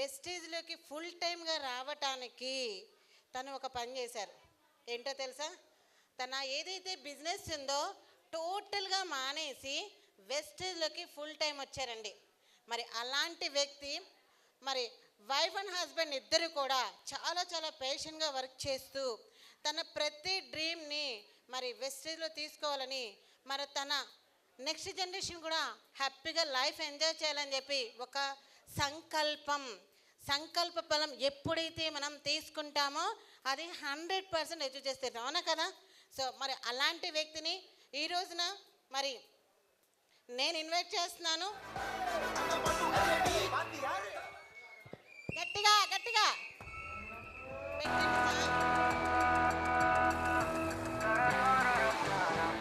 వెస్టేజ్లోకి full టైమ్గా రావటానికి తను ఒక పని చేశారు. ఏంటో తెలుసా? తన ఏదైతే బిజినెస్ ఉందో టోటల్గా మానేసి వెస్టేజ్లోకి ఫుల్ టైం వచ్చారండి. మరి అలాంటి వ్యక్తి మరి వైఫ్ అండ్ హస్బెండ్ ఇద్దరు కూడా చాలా చాలా పేషెంట్గా వర్క్ చేస్తూ తన ప్రతి డ్రీమ్ని మరి వెస్టేజ్లో తీసుకోవాలని, మరి తన నెక్స్ట్ జనరేషన్ కూడా హ్యాపీగా లైఫ్ ఎంజాయ్ చేయాలని చెప్పి ఒక సంకల్ప బలం ఎప్పుడైతే మనం తీసుకుంటామో అది 100% అచీవ్ చేస్తే, అవునా కదా? సో మరి అలాంటి వ్యక్తిని ఈ రోజున మరి నేను ఇన్వైట్ చేస్తున్నాను. గట్టిగా గట్టిగా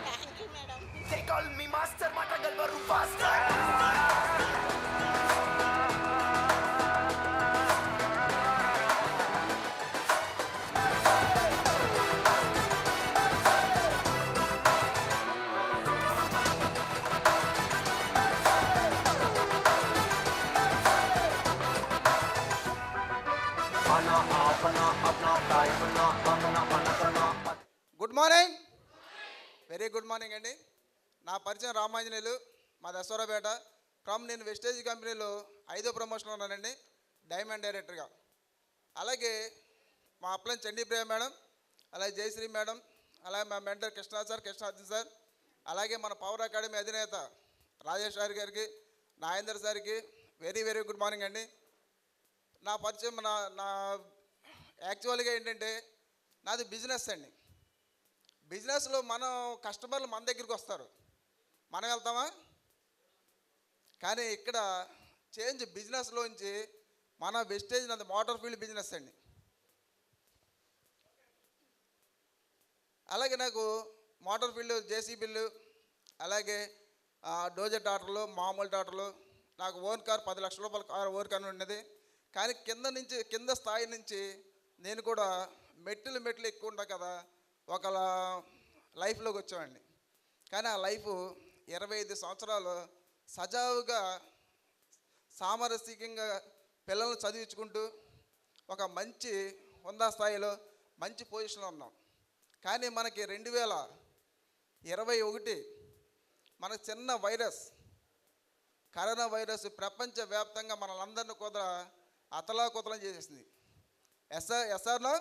thank you madam. They call me master, matagal varu faster. Good morning, very good morning అండి. నా పరిచయం రామాంజనేయులు, మా దసరాపేట. నేను వెస్టేజ్ కంపెనీలో 5వ ప్రమోషన్లో ఉన్నానండి, డైమండ్ డైరెక్టర్గా. అలాగే మా అప్లైన్ చండీప్రియ మేడం, అలాగే జయశ్రీ మేడం, అలాగే మా మెంటర్ కృష్ణార్జున్ సార్, అలాగే మన పవర్ అకాడమీ అధినేత రాజేష్ గారికి, నాగేందర్ సార్కి వెరీ వెరీ గుడ్ మార్నింగ్ అండి. నా పరిచయం నా యాక్చువల్గా ఏంటంటే నాది బిజినెస్ అండి. బిజినెస్లో మనం కస్టమర్లు మన దగ్గరికి వస్తారు, మనం వెళ్తామా? కానీ ఇక్కడ చేంజ్ బిజినెస్లోంచి మన వెస్టేజ్ నాది మోటార్ ఫీల్డ్ బిజినెస్ అండి. అలాగే నాకు మోటార్ ఫీల్డ్ జేసీబీలు, అలాగే డోజర్ టాటర్లు, మామూలు టాటర్లు, నాకు ఓన్ కార్ 10 లక్షల రూపాయల కార్ ఓన్ కార్ ఉండేది. కానీ కింద స్థాయి నుంచి నేను కూడా మెట్లు ఎక్కువ ఉంటా కదా, ఒక లైఫ్లోకి వచ్చామండి. కానీ ఆ లైఫ్ 25 సంవత్సరాలు సజావుగా సామరస్యంగా పిల్లలను చదివించుకుంటూ ఒక మంచి హుందా స్థాయిలో మంచి పొజిషన్లో ఉన్నాం. కానీ మనకి 2021 మనకు చిన్న వైరస్, కరోనా వైరస్ ప్రపంచవ్యాప్తంగా మనలందరినీ కూడా అతలాకుతలం చేసేసింది. ఎస్ఆర్లో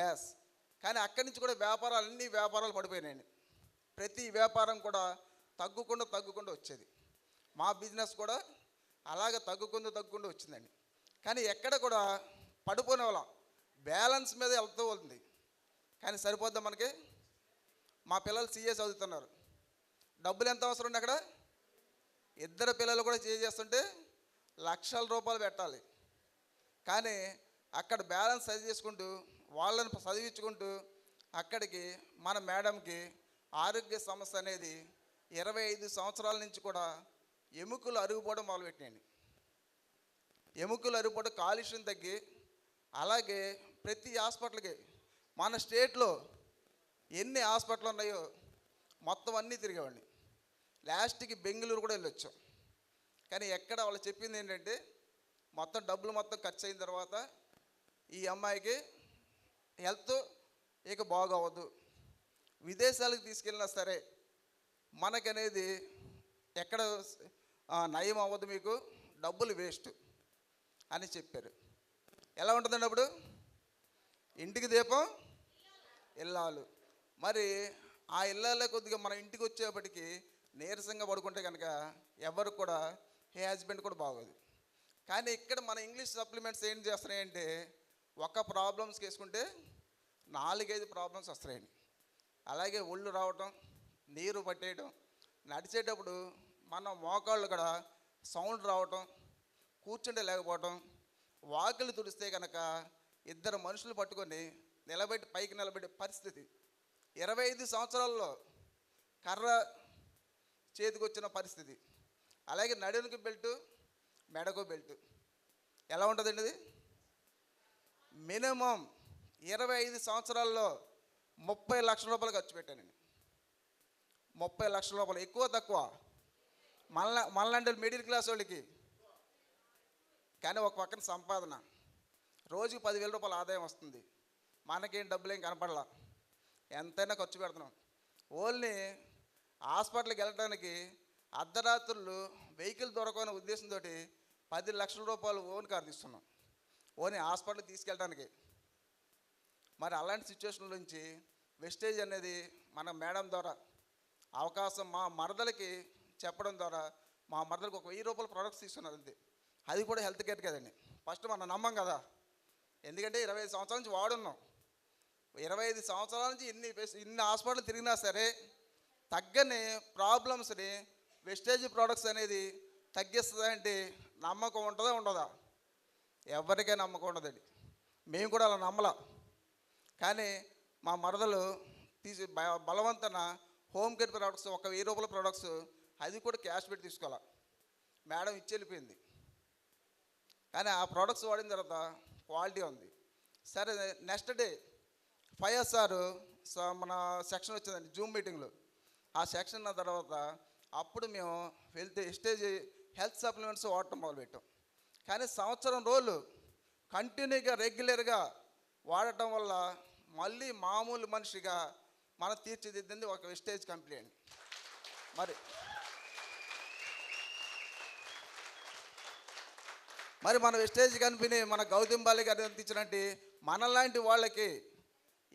ఎస్. కానీ అక్కడి నుంచి కూడా అన్ని వ్యాపారాలు పడిపోయినాయండి. ప్రతి వ్యాపారం కూడా తగ్గుకుండా వచ్చేది. మా బిజినెస్ కూడా అలాగే తగ్గుకుంటూ వచ్చిందండి. కానీ ఎక్కడ కూడా పడిపోయిన వాళ్ళ బ్యాలెన్స్ మీద వెళ్తూ ఉంది. కానీ సరిపోద్దా మనకి? మా పిల్లలు CA చదువుతున్నారు, డబ్బులు ఎంత అవసరం ఉంది? అక్కడ 2 పిల్లలు కూడా CA చేస్తుంటే లక్షల రూపాయలు పెట్టాలి. కానీ అక్కడ బ్యాలెన్స్ సరి చేసుకుంటూ వాళ్ళని చదివించుకుంటూ అక్కడికి మన మేడంకి ఆరోగ్య సమస్య అనేది 25 సంవత్సరాల నుంచి కూడా ఎముకలు అరుగుపోవడం మొదలుపెట్టినాయండి. ఎముకలు అరుగుపోవడం, కాలుష్యం తగ్గి, అలాగే ప్రతి హాస్పిటల్కి మన స్టేట్లో ఎన్ని హాస్పిటల్ ఉన్నాయో మొత్తం అన్నీ తిరిగేవాడిని. లాస్ట్కి బెంగళూరు కూడా వెళ్ళొచ్చాం. కానీ ఎక్కడ వాళ్ళు చెప్పింది ఏంటంటే డబ్బులు మొత్తం ఖర్చు అయిన తర్వాత ఈ అమ్మాయికి హెల్త్ ఇక బాగోవద్దు, విదేశాలకు తీసుకెళ్ళినా సరే మనకనేది ఎక్కడ నయం అవ్వదు, మీకు డబ్బులు వేస్ట్ అని చెప్పారు. ఎలా ఉంటుందండి అప్పుడు? ఇంటికి దీపం ఇల్లాలు. మరి ఆ ఇల్లాలే కొద్దిగా మన ఇంటికి వచ్చేప్పటికి నీరసంగా పడుకుంటే కనుక ఎవరు కూడా హస్బెండ్ కూడా బాగోదు. కానీ ఇక్కడ మన ఇంగ్లీష్ సప్లిమెంట్స్ ఏం చేస్తున్నాయంటే ఒక ప్రాబ్లమ్స్కి వేసుకుంటే 4-5 ప్రాబ్లమ్స్ వస్తాయండి. అలాగే ఒళ్ళు రావటం, నీరు పట్టేయడం, నడిచేటప్పుడు మన మోకాళ్ళు కూడా సౌండ్ రావటం, కూర్చుంటే లేకపోవటం, వాకిలు తుడిస్తే కనుక 2 మనుషులు పట్టుకొని పైకి నిలబెట్టే పరిస్థితి. 25 సంవత్సరాల్లో కర్ర చేతికి వచ్చిన పరిస్థితి. అలాగే నడుముకి బెల్టు, మెడకు బెల్టు. ఎలా ఉంటుందండి ఇది? మినిమం 25 సంవత్సరాల్లో 30 లక్షల రూపాయలు ఖర్చు పెట్టానండి. 30 లక్షల రూపాయలు. ఎక్కువ తక్కువ? మనలాంటి మిడిల్ క్లాస్ వాళ్ళకి కానీ ఒక పక్కన సంపాదన, రోజుకి 10,000 రూపాయల ఆదాయం వస్తుంది. మనకేం డబ్బులేం కనపడలా, ఎంతైనా ఖర్చు పెడుతున్నాం. ఓన్లీ హాస్పిటల్కి వెళ్ళడానికి అర్ధరాత్రులు వెహికల్ దొరకని ఉద్దేశంతో 10 లక్షల రూపాయలు ఓన్ కార్ తీస్తున్నాం, ఓన్లీ హాస్పిటల్కి తీసుకెళ్ళడానికి. మరి అలాంటి సిచ్యువేషన్ నుంచి వెస్టేజ్ అనేది మన మేడం ద్వారా అవకాశం మా మరదలకి చెప్పడం ద్వారా మా మరదలకు ఒక 1000 రూపాయల ప్రోడక్ట్స్ తీసుకున్నారు అంతే. అది కూడా హెల్త్ కేర్ కదండి. ఫస్ట్ మనం నమ్మం కదా, ఎందుకంటే 25 సంవత్సరాల నుంచి వాడున్నాం. 25 సంవత్సరాల నుంచి ఇన్ని హాస్పిటల్ తిరిగినా సరే తగ్గని ప్రాబ్లమ్స్ని వెస్టేజ్ ప్రోడక్ట్స్ అనేది తగ్గిస్తుందంటే నమ్మకం ఉంటుందా ఉండదా? ఎవరికీ నమ్మకం ఉండదండి. మేము కూడా అలా నమ్మలా. కానీ మా మరదలు బలవంతన హోమ్ కేర్ ప్రోడక్ట్స్ ఒక 1000 రూపాయల ప్రోడక్ట్స్, అది కూడా క్యాష్ పెట్టి తీసుకోవాలా. మేడం ఇచ్చి వెళ్ళిపోయింది. కానీ ఆ ప్రోడక్ట్స్ వాడిన తర్వాత క్వాలిటీ ఉంది. సరే నెక్స్ట్ డే 5SR మన సెక్షన్ వచ్చిందండి జూమ్ మీటింగ్లో. ఆ సెక్షన్ ఉన్న తర్వాత అప్పుడు మేము వెస్టేజ్ హెల్త్ సప్లిమెంట్స్ వాడటం మొదలుపెట్టాం. కానీ సంవత్సరం రోజులు కంటిన్యూగా రెగ్యులర్గా వాడటం వల్ల మళ్ళీ మామూలు మనిషిగా మనం తీర్చిదిద్దింది ఒక వెస్టేజ్ కంపెనీ అండి. మరి మన వెస్టేజ్ కంపెనీ మన గౌతమ్ బాలి గారు అందించినట్టు మనలాంటి వాళ్ళకి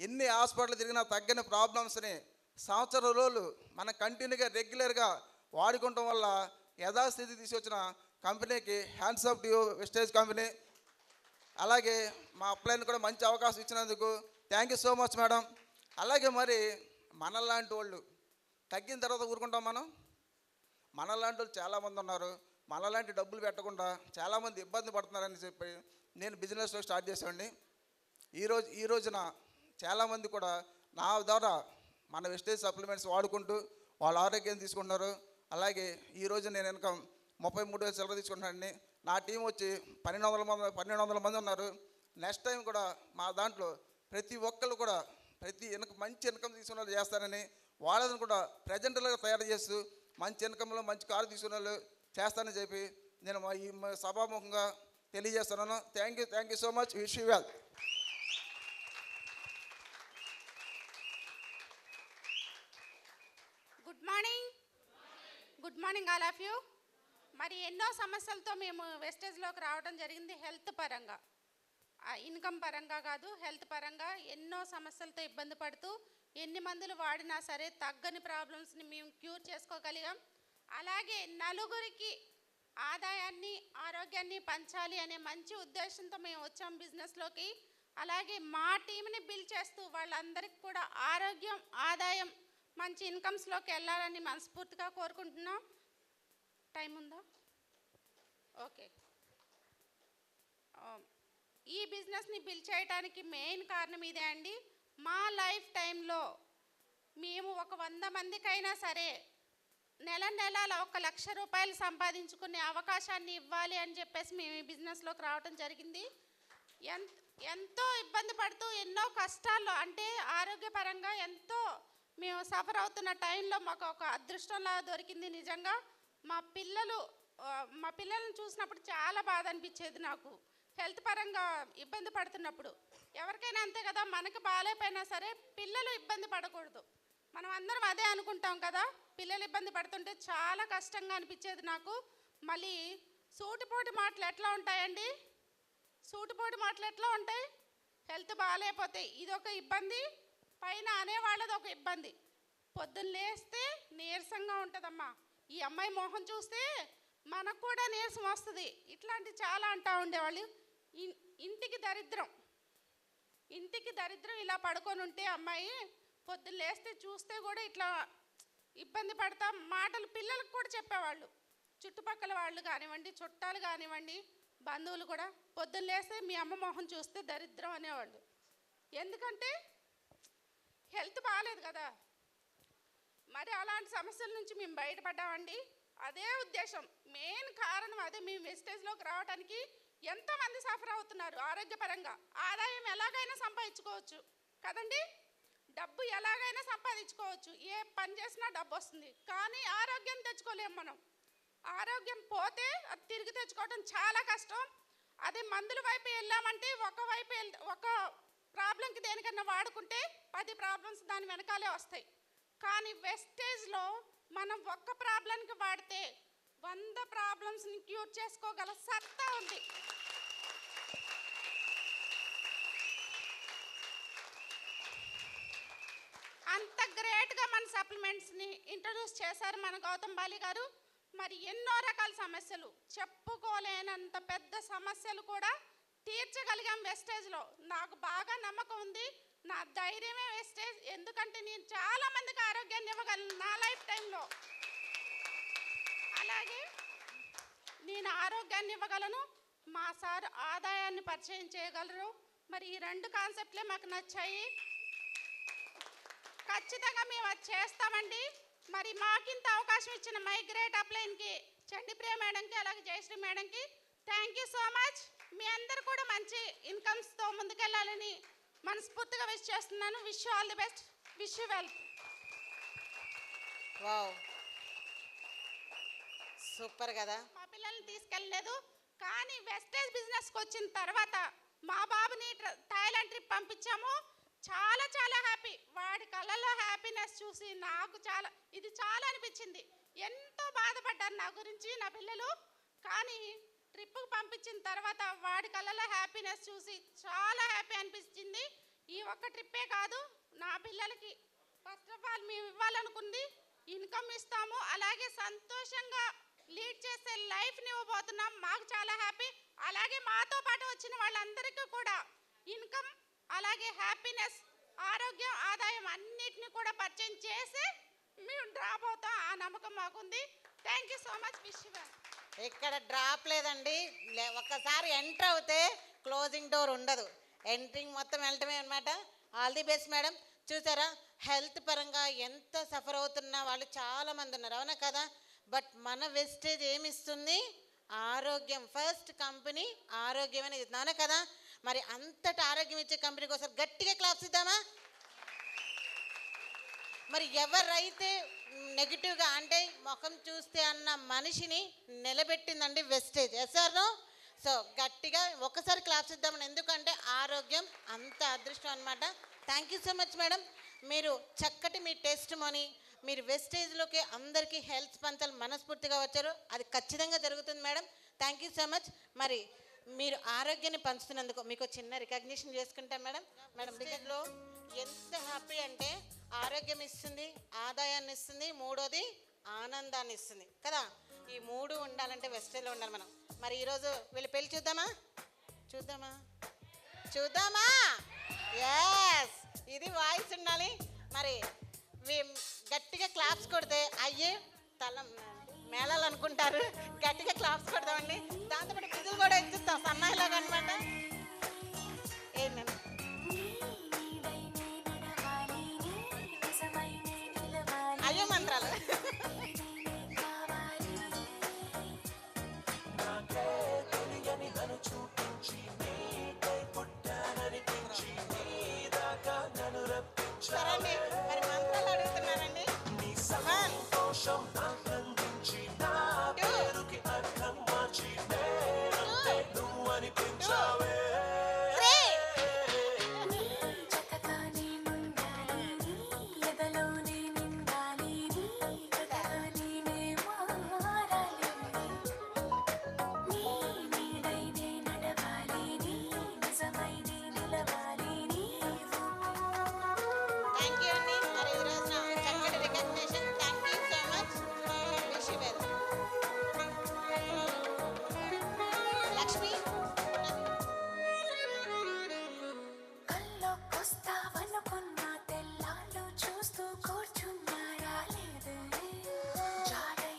ఎన్ని హాస్పిటల్ తిరిగినా తగ్గని ప్రాబ్లమ్స్ని సంవత్సరం రోజులు మనం కంటిన్యూగా రెగ్యులర్గా వాడుకోవటం వల్ల యథాస్థితి తీసుకొచ్చిన కంపెనీకి hands off to Vestige company. అలాగే మా అప్లైన్ కూడా మంచి అవకాశం ఇచ్చినందుకు thank you so much madam. అలాగే మరి మనలాంటి వాళ్ళు తగ్గిన తర్వాత ఊరుకుంటాం మనం? మనలాంటి వాళ్ళు చాలామంది ఉన్నారు. మనలాంటి డబ్బులు పెట్టకుండా చాలామంది ఇబ్బంది పడుతున్నారని చెప్పి నేను బిజినెస్లో స్టార్ట్ చేశానండి. ఈ రోజున చాలామంది కూడా నా ద్వారా మన వెస్టేజ్ సప్లిమెంట్స్ వాడుకుంటూ వాళ్ళ ఆరోగ్యం తీసుకుంటున్నారు. అలాగే ఈరోజు నేను ఇన్కమ్ 33,000 చిల్లర తీసుకుంటున్నానండి. నా టీం వచ్చి 1200 మంది ఉన్నారు. నెక్స్ట్ టైం కూడా మా దాంట్లో ప్రతి ఒక్కళ్ళు కూడా మంచి ఇన్కమ్ తీసుకున్న వాళ్ళు చేస్తానని, వాళ్ళని కూడా ప్రజెంటర్లుగా తయారు చేస్తూ మంచి ఇన్కంలో మంచి కారు తీసుకున్న వాళ్ళు చేస్తానని చెప్పి నేను ఈ సభాముఖంగా తెలియజేస్తున్నాను. Thank you so much. Wish you well. Good morning all of you. మరి ఎన్నో సమస్యలతో మేము వెస్టేజ్లోకి రావడం జరిగింది. హెల్త్ పరంగా, ఇన్కమ్ పరంగా కాదు, హెల్త్ పరంగా ఎన్నో సమస్యలతో ఇబ్బంది పడుతూ ఎన్ని మందులు వాడినా సరే తగ్గని ప్రాబ్లమ్స్ని మేము క్యూర్ చేసుకోగలిగాం. అలాగే నలుగురికి ఆదాయాన్ని ఆరోగ్యాన్ని పంచాలి అనే మంచి ఉద్దేశంతో మేము వచ్చాం బిజినెస్లోకి. అలాగే మా టీంని బిల్డ్ చేస్తూ వాళ్ళందరికీ కూడా ఆరోగ్యం ఆదాయం మంచి ఇన్కమ్స్లోకి వెళ్ళాలని మనస్ఫూర్తిగా కోరుకుంటున్నాం. టైం ఉందా? ఓకే. ఈ బిజినెస్ని బిల్డ్ చేయడానికి మెయిన్ కారణం ఇదే అండి. మా లైఫ్ టైంలో మేము ఒక 100 మందికైనా సరే నెల 1,00,000 రూపాయలు సంపాదించుకునే అవకాశాన్ని ఇవ్వాలి అని చెప్పేసి మేము ఈ బిజినెస్లోకి రావడం జరిగింది. ఎంతో ఇబ్బంది పడుతూ ఎన్నో కష్టాల్లో, అంటే ఆరోగ్యపరంగా ఎంతో మేము సఫర్ అవుతున్న టైంలో మాకు ఒక అదృష్టంలా దొరికింది. నిజంగా మా పిల్లలను చూసినప్పుడు చాలా బాధ అనిపించేది నాకు. హెల్త్ పరంగా ఇబ్బంది పడుతున్నప్పుడు ఎవరికైనా అంతే కదా, మనకి బాగాలేకపోయినా సరే పిల్లలు ఇబ్బంది పడకూడదు. మనం అందరం అదే అనుకుంటాం కదా. పిల్లలు ఇబ్బంది పడుతుంటే చాలా కష్టంగా అనిపించేది నాకు. మళ్ళీ సూటిపోటి మాటలు ఎట్లా ఉంటాయండి? సూటిపోటి మాటలు ఎట్లా ఉంటాయి? హెల్త్ బాగాలేకపోతే ఇదొక ఇబ్బంది, పైన అనేవాళ్ళది ఒక ఇబ్బంది. పొద్దున్న లేస్తే నీరసంగా ఉంటుందమ్మా, ఈ అమ్మాయి మొహం చూస్తే మనకు కూడా నీరసం వస్తుంది, ఇట్లాంటి చాలా అంటూ ఉండేవాళ్ళు. ఇంటికి దరిద్రం ఇలా పడుకొని ఉంటే అమ్మాయి పొద్దున్న లేస్తే చూస్తే కూడా ఇట్లా ఇబ్బంది పడతా మాటలు పిల్లలకు కూడా చెప్పేవాళ్ళు. చుట్టుపక్కల వాళ్ళు కానివ్వండి, చుట్టాలు కానివ్వండి, బంధువులు కూడా పొద్దున్న లేస్తే మీ అమ్మ మొహం చూస్తే దరిద్రం అనేవాళ్ళు. ఎందుకంటే హెల్త్ బాగాలేదు కదా. మరి అలాంటి సమస్యల నుంచి మేము బయటపడ్డామండి. అదే ఉద్దేశం, మెయిన్ కారణం అదే. మేము వెస్టేజ్లోకి రావడానికి ఎంతోమంది సఫర్ అవుతున్నారు ఆరోగ్యపరంగా. ఆదాయం ఎలాగైనా సంపాదించుకోవచ్చు కదండి, డబ్బు ఎలాగైనా సంపాదించుకోవచ్చు, ఏ పని చేసినా డబ్బు వస్తుంది. కానీ ఆరోగ్యం తెచ్చుకోలేము మనం. ఆరోగ్యం పోతే అది తిరిగి తెచ్చుకోవడం చాలా కష్టం. అదే మందుల వైపు వెళ్ళామంటే ఒక ప్రాబ్లంకి దేనికన్నా వాడుకుంటే 10 ప్రాబ్లమ్స్ దాని వెనకాలే వస్తాయి. కానీ వెస్టేజ్లో మనం ఒక్క ప్రాబ్లంకి వాడితే 100 ప్రాబ్లమ్స్ని క్యూర్ చేసుకోగల సత్తా ఉంది. అంత గ్రేట్గా మన సప్లిమెంట్స్ని ఇంట్రడ్యూస్ చేశారు మన గౌతమ్ బాలి గారు. మరి ఎన్నో రకాల సమస్యలు, చెప్పుకోలేనంత పెద్ద సమస్యలు కూడా తీర్చగలిగాం వెస్టేజ్లో. నాకు బాగా నమ్మకం ఉంది, నా ధైర్యమే వెస్టేజ్. ఎందుకంటే నేను చాలా మందికి ఆరోగ్యాన్ని ఇవ్వగలను నా లైఫ్ టైంలో. అలాగే నేను ఆరోగ్యాన్ని ఇవ్వగలను, మా సార్ ఆదాయాన్ని పరిచయం చేయగలరు. మరి ఈ 2 కాన్సెప్ట్లే మాకు నచ్చాయి. ఖచ్చితంగా మేము అది చేస్తామండి. మరి మాకింత అవకాశం ఇచ్చిన మై గ్రేట్ అప్లైన్కి, చండిప్రియ మేడంకి, అలాగే జయశ్రీ మేడంకి థ్యాంక్ యూ సో మచ్. మీ అందరు కూడా మంచి ఇన్కమ్స్తో ముందుకెళ్ళాలని మనస్ఫూర్తిగా విష్ చేస్తున్నాను. Wish you all the best, wish you well. Wow, super కదా. మా పిల్లల్ని తీసుకెళ్ళలేదు, కానీ వెస్టేజ్ బిజినెస్కి వచ్చిన తర్వాత మా బాబుని థాయిలాండ్ ట్రిప్ పంపించాము. చాలా చాలా హ్యాపీ. వాడి కళ్ళల్లో హ్యాపీనెస్ చూసి నాకు ఇది చాలా అనిపించింది. ఎంతో బాధపడ్డారు నా గురించి నా పిల్లలు, కానీ ట్రిప్కి పంపించిన తర్వాత వాడి కళ్ళల్లో హ్యాపీనెస్ చూసి చాలా హ్యాపీ అనిపించింది. ఈ ఒక్క ట్రిప్పే కాదు, నా పిల్లలకి ఫస్ట్ ఆఫ్ ఆల్ మేము ఇవ్వాలనుకుంది ఇన్కమ్ ఇస్తాము, అలాగే సంతోషంగా లీడ్ చేసే లైఫ్ని ఇవ్వబోతున్నాం. మాకు చాలా హ్యాపీ. అలాగే మాతో పాటు వచ్చిన వాళ్ళందరికీ కూడా ఇన్కమ్, అలాగే హ్యాపీనెస్, ఆరోగ్యం, ఆదాయం అన్నిటిని కూడా పరిచయం చేసి మేము డ్రాప్ అవుతాం. ఆ నమ్మకం మాకుంది. Thank you so much. Wish you. ఇక్కడ డ్రాప్ లేదండి. ఒక్కసారి ఎంటర్ అవుతే క్లోజింగ్ డోర్ ఉండదు. ఎంట్రింగ్ మొత్తం వెళ్ళటమే అనమాట. All the best madam. చూసారా, హెల్త్ పరంగా ఎంత సఫర్ అవుతున్న వాళ్ళు చాలామంది ఉన్నారు, అవునా కదా? బట్ మన వెస్టేజ్ ఏమి ఇస్తుంది? ఆరోగ్యం. ఫస్ట్ కంపెనీ ఆరోగ్యం అనేది ఇస్తుంది, అవునా కదా? మరి అంతటి ఆరోగ్యం ఇచ్చే కంపెనీ కోసం గట్టిగా క్లాప్స్ ఇద్దామా? మరి ఎవరైతే నెగిటివ్గా అంటే ముఖం చూస్తే అన్న మనిషిని నిలబెట్టిందండి వెస్టేజ్. ఎస్ఆర్నో? సో గట్టిగా ఒక్కసారి క్లాప్స్ ఇద్దామని, ఎందుకంటే ఆరోగ్యం అంత అదృష్టం అనమాట. Thank you so much madam. మీరు చక్కటి మీ టెస్ట్ మనీ, మీరు వెస్టేజ్లోకి అందరికీ హెల్త్ పంచాలు మనస్ఫూర్తిగా వచ్చారు. అది ఖచ్చితంగా జరుగుతుంది madam. Thank you so much. మరి మీరు ఆరోగ్యాన్ని పంచుతున్నందుకు మీకు చిన్న రికగ్నిషన్ చేసుకుంటాం మేడం. మేడం వెస్టేజ్లో ఎంత హ్యాపీ అంటే ఆరోగ్యం ఇస్తుంది, ఆదాయాన్ని ఇస్తుంది, మూడోది ఆనందాన్ని ఇస్తుంది కదా. ఈ 3 ఉండాలంటే వెస్టేజ్లో ఉండాలి మనం. మరి ఈరోజు వీళ్ళు పెళ్ళి చూద్దామా? చూద్దామా? ఎస్, ఇది వాయిస్ ఉండాలి. మరి గట్టిగా క్లాప్స్ కొడితే అయ్యే తల మేళాలనుకుంటారు. గట్టిగా క్లాప్స్ కొడదామండి. దాంతోపాటు విధులు కూడా ఇచ్చిస్తాం సన్నాయిలాగా అనమాట. ఏంటండి అయ్యో మంత్రాలు. సరే, మరి మంత్రాలు అడుగుతున్నారండి. థ్యాంక్ యూ అండి. మరి ఈ రోజున చక్కటి recognition. Thank you so much. Wish you well. Lakshmi కల్లోకొస్తావనుకున్నా